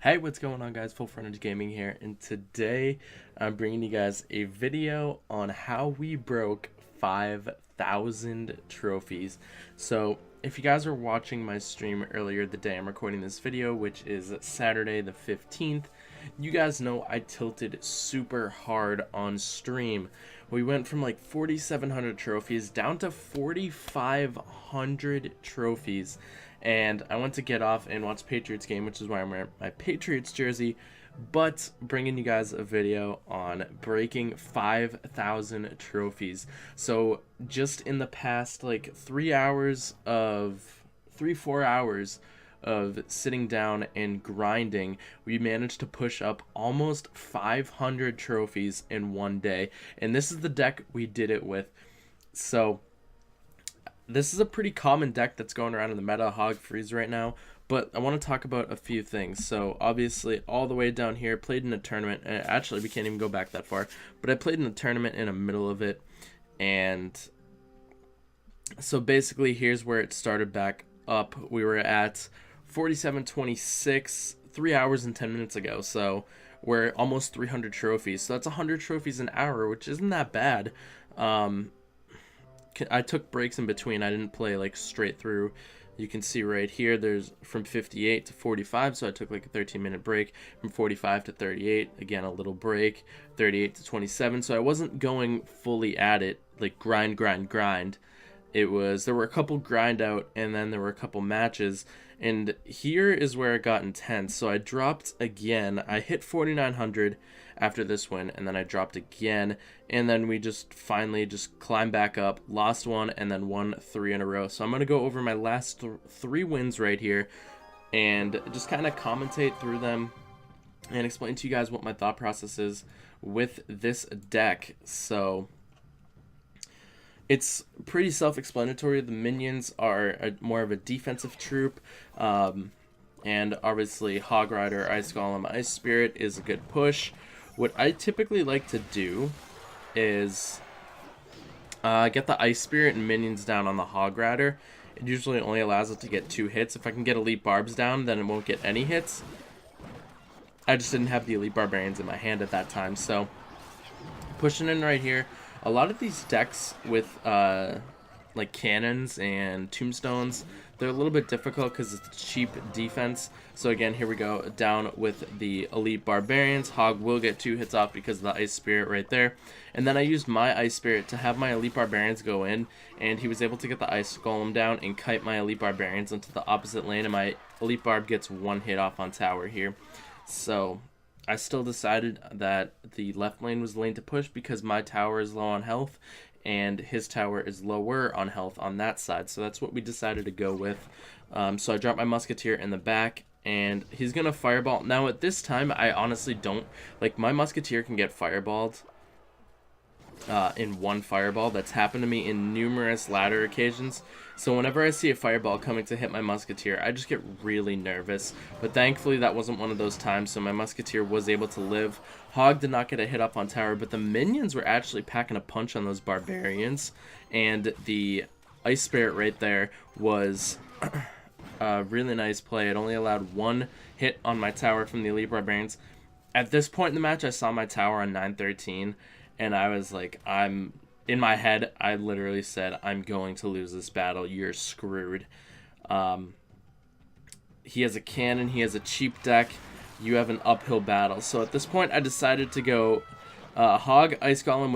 Hey, what's going on, guys? FullFrontage Gaming here, and today I'm bringing you guys a video on how we broke 5,000 trophies. So, if you guys were watching my stream earlier the day I'm recording this video, which is Saturday the 15th, you guys know I tilted super hard on stream. We went from like 4,700 trophies down to 4,500 trophies. And I went to get off and watch Patriots game, which is why I'm wearing my Patriots jersey, but bringing you guys a video on breaking 5,000 trophies. So just in the past like 4 hours of sitting down and grinding, we managed to push up almost 500 trophies in one day. And this is the deck we did it with. So this is a pretty common deck that's going around in the meta, Hog Freeze, right now, but I want to talk about a few things. So obviously all the way down here, played in a tournament, and actually we can't even go back that far, but I played in a tournament in the middle of it, and so basically here's where it started back up. We were at 4726 3 hours and 10 minutes ago, so we're almost 300 trophies, so that's 100 trophies an hour, which isn't that bad. I took breaks in between. I didn't play like straight through. You can see right here there's from 58 to 45, so I took like a 13-minute break. From 45 to 38, again a little break. 38 to 27, so I wasn't going fully at it, like grind. There were a couple grind out, and then there were a couple matches, and here is where it got intense. So I dropped again. I hit 4,900 after this win, and then I dropped again, and then we just finally just climbed back up, lost one, and then won 3 in a row. So I'm going to go over my last 3 wins right here and just kind of commentate through them and explain to you guys what my thought process is with this deck. So it's pretty self-explanatory. The minions are more of a defensive troop, and obviously Hog Rider, Ice Golem, Ice Spirit is a good push. What I typically like to do is get the Ice Spirit and minions down on the Hog Rider. It usually only allows it to get 2 hits. If I can get Elite Barbs down, then it won't get any hits. I just didn't have the Elite Barbarians in my hand at that time, so pushing in right here. A lot of these decks with like cannons and tombstones, they're a little bit difficult because it's cheap defense. So again, here we go, down with the Elite Barbarians. Hog will get 2 hits off because of the Ice Spirit right there. And then I used my Ice Spirit to have my Elite Barbarians go in, and he was able to get the Ice Golem down and kite my Elite Barbarians into the opposite lane, and my Elite Barb gets 1 hit off on tower here. So I still decided that the left lane was the lane to push because my tower is low on health and his tower is lower on health on that side. So that's what we decided to go with. So I dropped my Musketeer in the back, and he's going to Fireball. Now at this time, I honestly don't, like, my Musketeer can get Fireballed in one Fireball. That's happened to me in numerous ladder occasions. So whenever I see a Fireball coming to hit my Musketeer, I just get really nervous. But thankfully that wasn't one of those times, so my Musketeer was able to live. Hog did not get a hit up on tower, but the minions were actually packing a punch on those Barbarians. And the Ice Spirit right there was a really nice play. It only allowed 1 hit on my tower from the Elite Barbarians. At this point in the match, I saw my tower on 913. And I was like, in my head, I literally said, I'm going to lose this battle. You're screwed. He has a cannon. He has a cheap deck. You have an uphill battle. So at this point, I decided to go Hog, Ice Golem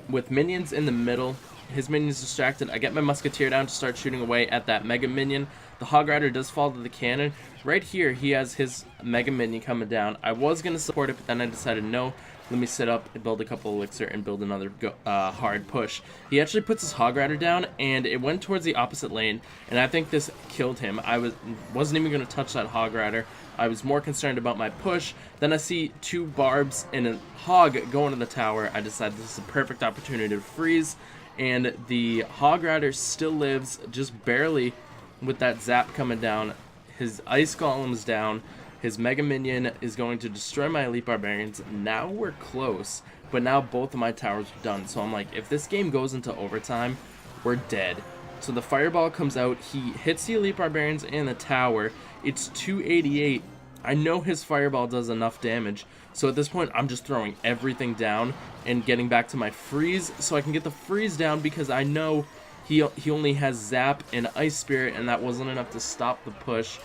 with minions in the middle. His minion's distracted. I get my Musketeer down to start shooting away at that Mega Minion. The Hog Rider does fall to the cannon. Right here, he has his Mega Minion coming down. I was going to support it, but then I decided no. Let me sit up and build a couple elixir and build another hard push. He actually puts his Hog Rider down, and it went towards the opposite lane, and I think this killed him. I wasn't even going to touch that Hog Rider. I was more concerned about my push. Then I see 2 Barbs and a Hog going to the tower. I decided this is a perfect opportunity to freeze, and the Hog Rider still lives, just barely, with that zap coming down. His Ice Golem's down. His Mega Minion is going to destroy my Elite Barbarians. Now we're close, but now both of my towers are done. So I'm like, if this game goes into overtime, we're dead. So the Fireball comes out. He hits the Elite Barbarians in the tower. It's 288, I know his fireball does enough damage, so at this point I'm just throwing everything down and getting back to my freeze so I can get the freeze down, because I know he only has Zap and Ice Spirit, and that wasn't enough to stop the push,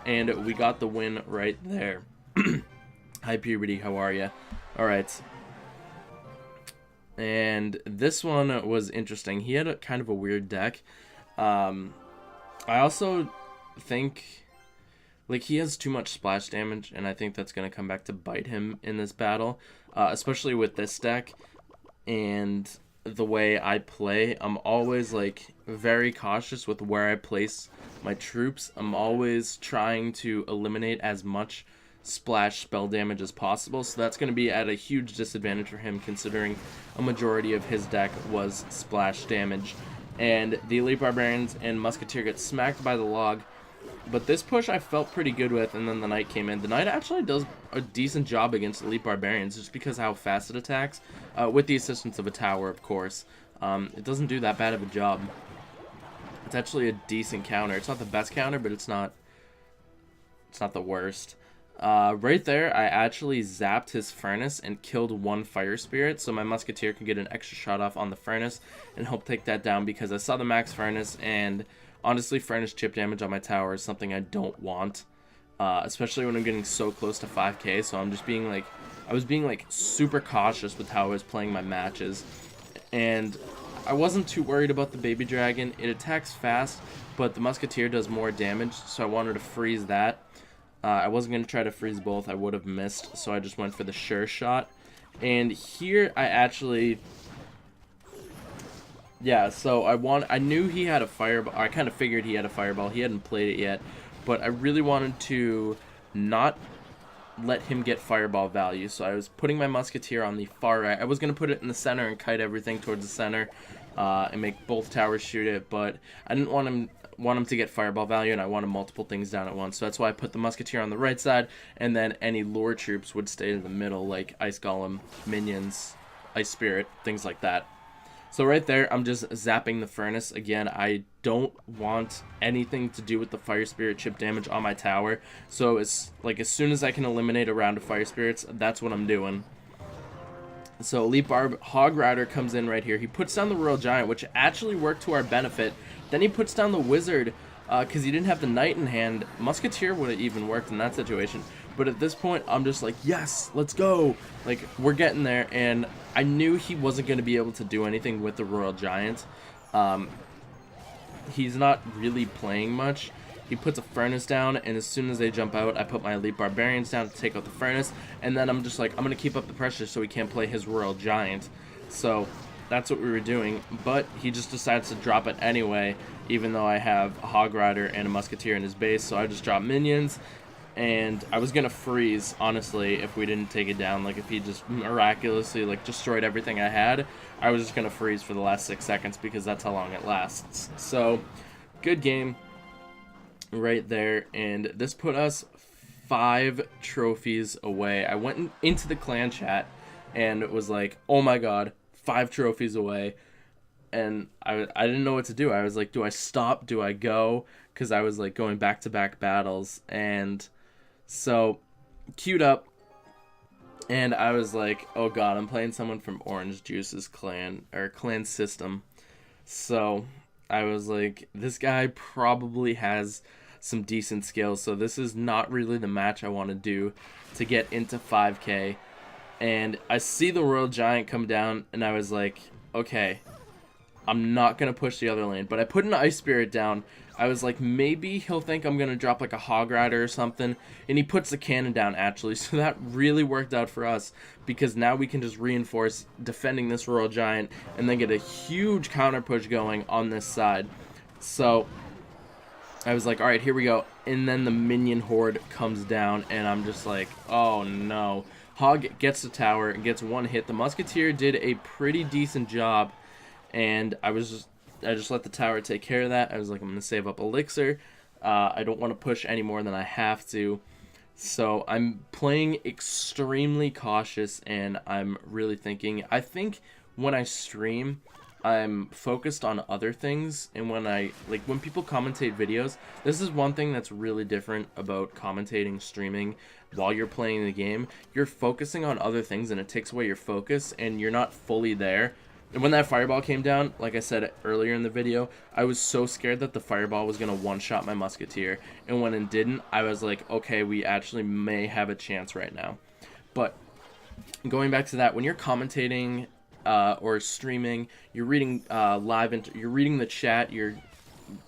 and we got the win right there. Hi Puberty, how are ya? Alright. And this one was interesting. He had a kind of a weird deck. I also think, like, he has too much splash damage, and I think that's going to come back to bite him in this battle, especially with this deck. And the way I play, I'm always, like, very cautious with where I place my troops. I'm always trying to eliminate as much splash spell damage as possible, so that's going to be at a huge disadvantage for him, considering a majority of his deck was splash damage. And the Elite Barbarians and Musketeer get smacked by the log, but this push I felt pretty good with, and then the Knight came in. The Knight actually does a decent job against Elite Barbarians, just because of how fast it attacks, with the assistance of a tower, of course. It doesn't do that bad of a job. It's actually a decent counter. It's not the best counter, but it's not the worst. Right there, I actually zapped his Furnace and killed one Fire Spirit, so my Musketeer can get an extra shot off on the Furnace and help take that down, because I saw the max Furnace, and honestly, Furnace chip damage on my tower is something I don't want, especially when I'm getting so close to 5k, so I'm just being like, I was being like super cautious with how I was playing my matches, and I wasn't too worried about the Baby Dragon. It attacks fast, but the Musketeer does more damage, so I wanted to freeze that. I wasn't going to try to freeze both. I would have missed, so I just went for the sure shot. And here I actually... Yeah, so I knew he had a fireball. I kind of figured he had a fireball. He hadn't played it yet. But I really wanted to not let him get fireball value. So I was putting my Musketeer on the far right. I was going to put it in the center and kite everything towards the center and make both towers shoot it. But I didn't want him to get fireball value, and I wanted multiple things down at once. So that's why I put the Musketeer on the right side, and then any lure troops would stay in the middle, like Ice Golem, Minions, Ice Spirit, things like that. So right there, I'm just zapping the Furnace. Again, I don't want anything to do with the Fire Spirit chip damage on my tower. So it's like, as soon as I can eliminate a round of Fire Spirits, that's what I'm doing. So Elite Barb, Hog Rider comes in right here. He puts down the Royal Giant, which actually worked to our benefit. Then he puts down the Wizard, because he didn't have the Knight in hand. Musketeer would have even worked in that situation. But at this point, I'm just like, yes, let's go. Like, we're getting there. And I knew he wasn't going to be able to do anything with the Royal Giant. He's not really playing much. He puts a Furnace down, and as soon as they jump out, I put my Elite Barbarians down to take out the Furnace. And then I'm just like, I'm going to keep up the pressure so he can't play his Royal Giant. So that's what we were doing. But he just decides to drop it anyway, even though I have a Hog Rider and a Musketeer in his base. So I just dropped minions. And I was going to freeze, honestly, if we didn't take it down. Like, if he just miraculously, like, destroyed everything I had, I was just going to freeze for the last 6 seconds, because that's how long it lasts. So, good game right there. And this put us 5 trophies away. I went into the clan chat and it was like, oh my god, 5 trophies away. And I didn't know what to do. I was like, do I stop? Do I go? Because I was, like, going back-to-back battles. And so, queued up, and I was like, oh god, I'm playing someone from Orange Juice's clan, or clan system. So, I was like, this guy probably has some decent skills, so this is not really the match I want to do to get into 5k. And I see the Royal Giant come down, and I was like, okay, I'm not going to push the other lane. But I put an Ice Spirit down. I was like, maybe he'll think I'm going to drop like a Hog Rider or something. And he puts the cannon down, actually. So that really worked out for us, because now we can just reinforce defending this Royal Giant and then get a huge counter push going on this side. So I was like, all right, here we go. And then the minion horde comes down, and I'm just like, oh no. Hog gets the tower and gets one hit. The Musketeer did a pretty decent job, and I just let the tower take care of that. I was like, I'm going to save up elixir. I don't want to push any more than I have to. So I'm playing extremely cautious, and I'm really thinking. I think when I stream, I'm focused on other things, and when people commentate videos, this is one thing that's really different about commentating streaming while you're playing the game. You're focusing on other things, and it takes away your focus, and you're not fully there. And when that fireball came down, like I said earlier in the video, I was so scared that the fireball was going to one-shot my musketeer, and when it didn't, I was like, okay, we actually may have a chance right now. But going back to that, when you're commentating or streaming, you're reading you're reading the chat, you're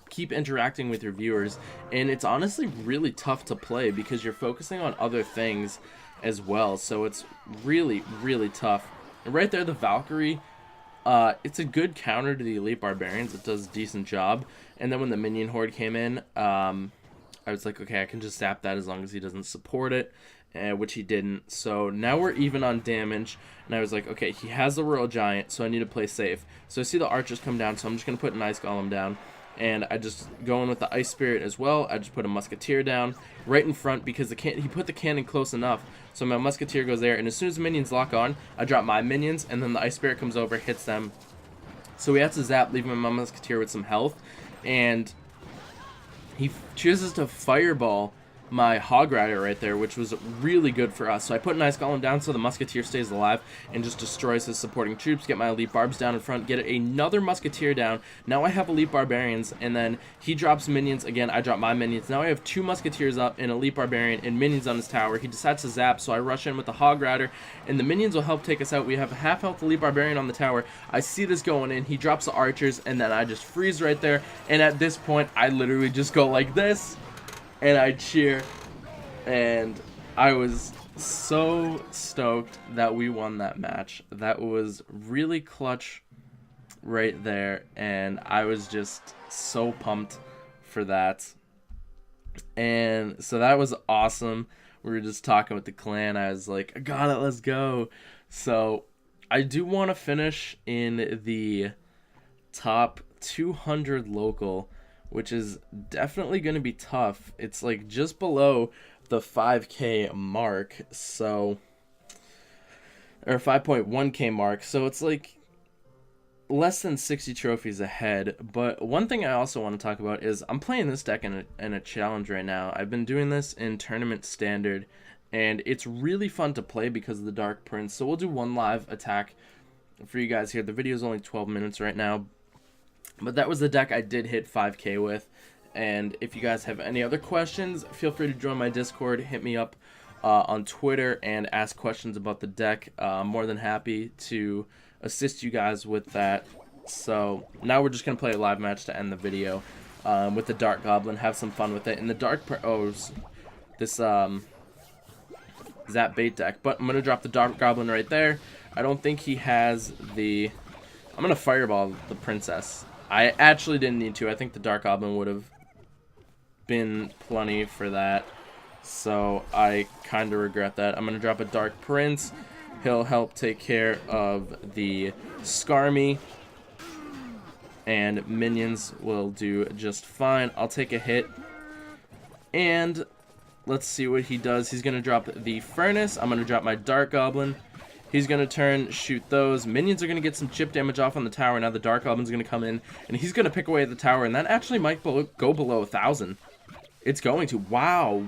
keep interacting with your viewers, and it's honestly really tough to play because you're focusing on other things as well. So it's really, really tough. And right there, the Valkyrie, it's a good counter to the Elite Barbarians. It does a decent job. And then when the minion horde came in, I was like, okay, I can just zap that as long as he doesn't support it. Which he didn't. So now we're even on damage, and I was like, okay, he has the Royal Giant, so I need to play safe. So I see the archers come down, so I'm just going to put an Ice Golem down, and I just go in with the Ice Spirit as well. I just put a Musketeer down right in front because he put the cannon close enough, so my Musketeer goes there, and as soon as the minions lock on, I drop my minions, and then the Ice Spirit comes over, hits them. So we have to zap, leaving my Musketeer with some health, and he chooses to fireball my Hog Rider right there, which was really good for us. So I put an Ice Golem down so the Musketeer stays alive and just destroys his supporting troops, get my Elite Barbs down in front, get another Musketeer down. Now I have Elite Barbarians, and then he drops minions again. I drop my minions. Now I have 2 Musketeers up, an Elite Barbarian, and minions on his tower. He decides to zap, so I rush in with the Hog Rider, and the minions will help take us out. We have a half-health Elite Barbarian on the tower. I see this going in. He drops the archers, and then I just freeze right there. And at this point, I literally just go like this, and I cheer. And I was so stoked that we won that match. That was really clutch right there, and I was just so pumped for that. And so that was awesome. We were just talking with the clan. I was like, I got it, let's go. So I do want to finish in the top 200 local, which is definitely going to be tough. It's like just below the 5K mark, so, or 5.1K mark, so it's like less than 60 trophies ahead. But one thing I also want to talk about is I'm playing this deck in a challenge right now. I've been doing this in tournament standard, and it's really fun to play because of the Dark Prince. So we'll do one live attack for you guys here. The video is only 12 minutes right now, but that was the deck I did hit 5K with. And if you guys have any other questions, feel free to join my Discord, hit me up on Twitter, and ask questions about the deck. I'm more than happy to assist you guys with that. So now we're just going to play a live match to end the video with the Dark Goblin, have some fun with it. And the Dark, this Zap bait deck, but I'm going to drop the Dark Goblin right there. I don't think he has the, I'm going to fireball the princess. I actually didn't need to. I think the Dark Goblin would have been plenty for that, so I kind of regret that. I'm going to drop a Dark Prince. He'll help take care of the Skarmy, and minions will do just fine. I'll take a hit, and let's see what he does. He's going to drop the Furnace. I'm going to drop my Dark Goblin. He's going to turn, shoot those. Minions are going to get some chip damage off on the tower. Now the Dark Goblin's going to come in, and he's going to pick away at the tower, and that actually might go below 1,000. It's going to. Wow.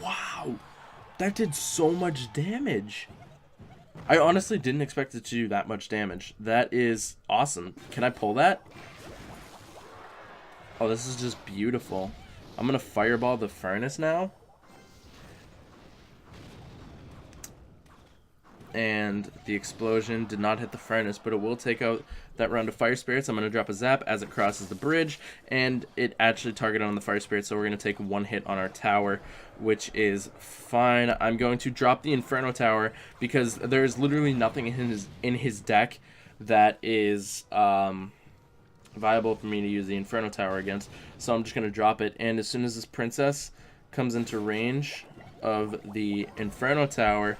Wow. That did so much damage. I honestly didn't expect it to do that much damage. That is awesome. Can I pull that? Oh, this is just beautiful. I'm going to fireball the Furnace now. And the explosion did not hit the Furnace, but it will take out that round of Fire Spirits. I'm going to drop a Zap as it crosses the bridge, and it actually targeted on the Fire Spirit, so we're going to take one hit on our tower, which is fine. I'm going to drop the Inferno Tower because there's literally nothing in his deck that is viable for me to use the Inferno Tower against, so I'm just going to drop it. And as soon as this princess comes into range of the Inferno Tower,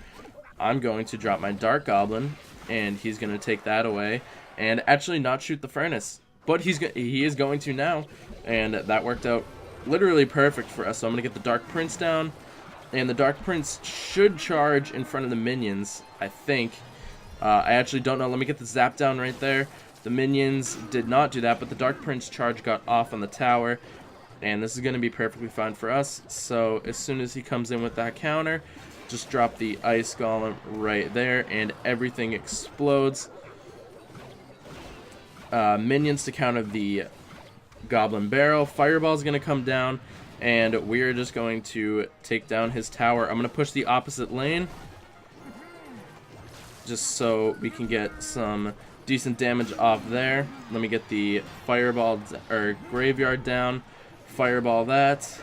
I'm going to drop my Dark Goblin, and he's going to take that away and actually not shoot the Furnace. But he is going to now, and that worked out literally perfect for us. So I'm going to get the Dark Prince down, and the Dark Prince should charge in front of the minions, I think. I actually don't know. Let me get the Zap down right there. The minions did not do that, but the Dark Prince charge got off on the tower, and this is going to be perfectly fine for us. So as soon as he comes in with that counter, just drop the Ice Golem right there, and everything explodes. Minions to counter the Goblin Barrel. Fireball's going to come down, and we're just going to take down his tower. I'm going to push the opposite lane, just so we can get some decent damage off there. Let me get the Fireball, or Graveyard down. Fireball that.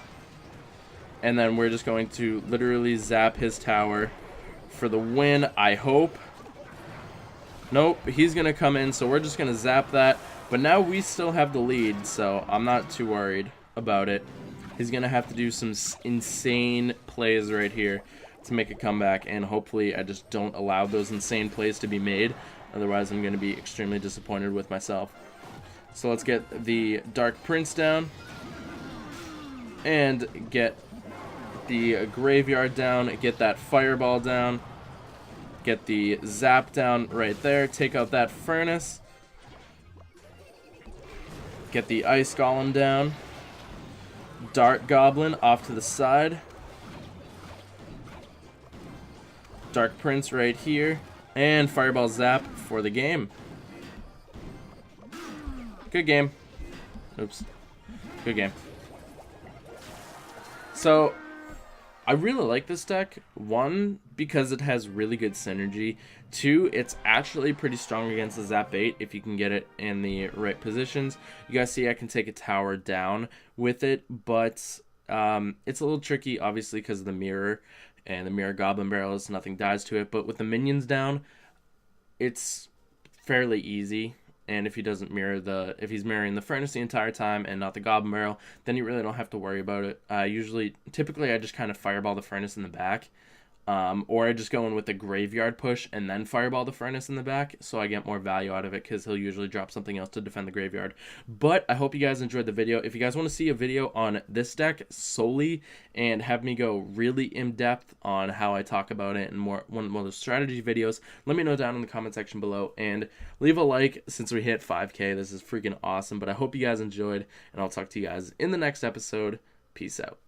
And then we're just going to literally zap his tower for the win, I hope. Nope, he's going to come in, so we're just going to zap that. But now we still have the lead, so I'm not too worried about it. He's going to have to do some insane plays right here to make a comeback, and hopefully I just don't allow those insane plays to be made. Otherwise, I'm going to be extremely disappointed with myself. So let's get the Dark Prince down and get the Graveyard down, get that Fireball down, get the Zap down right there, take out that Furnace, get the Ice Golem down, Dark Goblin off to the side, Dark Prince right here, and Fireball Zap for the game. Good game. Oops. Good game. So, I really like this deck. One, because it has really good synergy. Two, it's actually pretty strong against the Zap 8 if you can get it in the right positions. You guys see I can take a tower down with it, but it's a little tricky, obviously, because of the mirror. And the mirror Goblin Barrels, nothing dies to it. But with the minions down, it's fairly easy. And if he doesn't mirror if he's mirroring the Furnace the entire time and not the Goblin Barrel, then you really don't have to worry about it. Typically I just kind of Fireball the Furnace in the back. Or I just go in with a Graveyard push and then Fireball the Furnace in the back, so I get more value out of it because he'll usually drop something else to defend the Graveyard. But I hope you guys enjoyed the video. If you guys want to see a video on this deck solely and have me go really in-depth on how I talk about it and one of those strategy videos, let me know down in the comment section below, and leave a like since we hit 5K. This is freaking awesome, but I hope you guys enjoyed, and I'll talk to you guys in the next episode. Peace out.